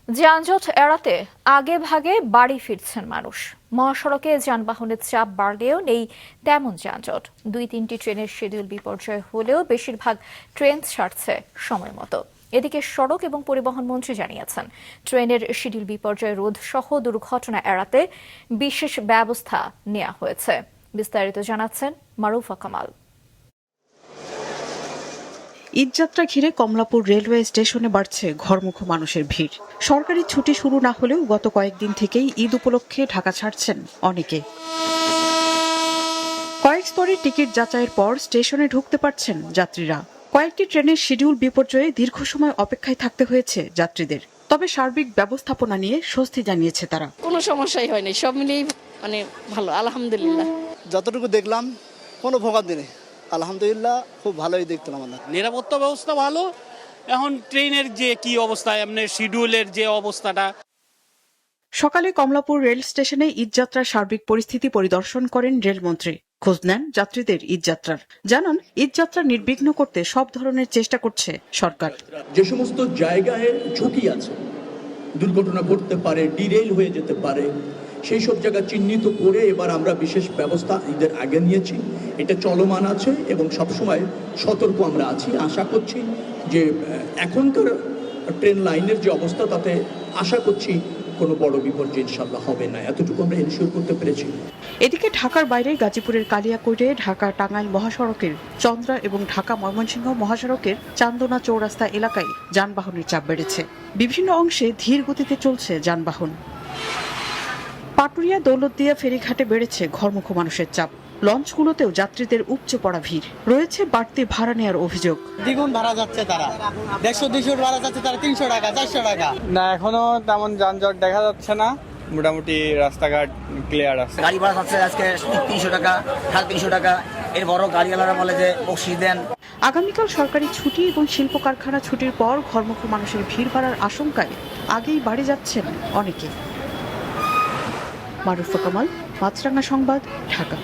যানজট এড়াতে আগে ভাগে বাড়ি ফিরছেন মানুষ। মহাসড়কে যানবাহনের চাপ বাড়লেও নেই তেমন যানজট। ২-৩টি ট্রেনের শিডিউল বিপর্যয় হলেও বেশিরভাগ ট্রেন ছাড়ছে সময় মতো। এদিকে সড়ক এবং পরিবহন মন্ত্রী জানিয়েছেন, ট্রেনের শিডিউল বিপর্যয় রোধ সহ দুর্ঘটনা এড়াতে বিশেষ ব্যবস্থা নেওয়া হয়েছে। বিস্তারিত জানাচ্ছেন মারুফা কামাল। ঈদযাত্রা ঘিরে কমলাপুর রেলওয়ে স্টেশনে বাড়ছে ঘরমুখো মানুষের ভিড়। সরকারি ছুটি শুরু না হলেও গত কয়েকদিন থেকেই ঈদ উপলক্ষে ঢাকা ছাড়ছেন অনেকে। কয়েক স্তরের টিকিট যাচাইয়ের পর স্টেশনে ঢুকতে পারছেন যাত্রীরা। কয়েকটি ট্রেনের শিডিউল বিপর্যয়ে দীর্ঘ সময় অপেক্ষায় থাকতে হয়েছে যাত্রীদের। তবে সার্বিক ব্যবস্থাপনা নিয়ে স্বস্তি জানিয়েছে তারা। কোনো সমস্যাই হয়নি, সব মিলিয়ে ভালো, আলহামদুলিল্লাহ। যতটুকু দেখলাম কোনো ভোগান্তি নেই, আলহামদুলিল্লাহ খুব ভালোই দেখলাম। আমরা নিরাপত্তা ব্যবস্থা ভালো। এখন ট্রেনের যে কি অবস্থা, এমনি শিডিউলের যে অবস্থাটা। সকালে কমলাপুর রেল স্টেশনে ঈদযাত্রার সার্বিক পরিস্থিতি পরিদর্শন করেন রেলমন্ত্রী। খোঁজ নেন যাত্রীদের ঈদযাত্রার। জানান, ঈদযাত্রা নির্বিঘ্ন করতে সব ধরনের চেষ্টা করছে সরকার। যে সমস্ত জায়গায় ঝুঁকি আছে, দুর্ঘটনা ঘটতে পারে, ডিরেল হয়ে যেতে পারে, সেই সব জায়গা চিহ্নিত করে এবার আমরা বিশেষ ব্যবস্থা ঈদের আগে নিয়েছি। এটা চলমান আছে এবং সবসময় সতর্ক আমরা আছি। আশা করছি যে এখনকার ট্রেন লাইনের যে অবস্থা, তাতে আশা করছি কোনো বড় বিপর্যয় ইনশাল্লাহ হবে না, এতটুকু আমরা এনশিওর করতে পেরেছি। এদিকে ঢাকার বাইরে গাজীপুরের কালিয়াকৈরে, ঢাকা টাঙ্গাইল মহাসড়কের চন্দ্রা এবং ঢাকা ময়মনসিংহ মহাসড়কের চান্দনা চৌরাস্তা এলাকায় যানবাহনের চাপ বেড়েছে। বিভিন্ন অংশে ধীর গতিতে চলছে যানবাহন। পাটুরিয়া দৌলতদিয়া ফেরিঘাটে বেড়েছে ঘরমুখো মানুষের চাপ। লঞ্চগুলোতেও যাত্রীদের উপচে পড়া ভিড়। রয়েছে বাড়তি ভাড়া নেওয়ার অভিযোগ। দ্বিগুণ ভাড়া যাচ্ছে, তারা 150-200 ভাড়া যাচ্ছে, তারা 300 টাকা 400 টাকা। না, এখনো তেমন যানজট দেখা যাচ্ছে না, মোটামুটি রাস্তাঘাট ক্লিয়ার আছে। গাড়ি ভাড়া যাচ্ছে আজকে 300 টাকা, 350 টাকা। এর বড় গাড়িওয়ালারা বলে যে বকশিশ দেন। আগামীকাল সরকারি ছুটি এবং শিল্প কারখানা ছুটির পর ঘরমুখো মানুষের ভিড় বাড়ার আশঙ্কায় আগেই বাড়ি যাচ্ছেন অনেকে। মারুফা কামাল, মাছরাঙা সংবাদ, ঢাকা।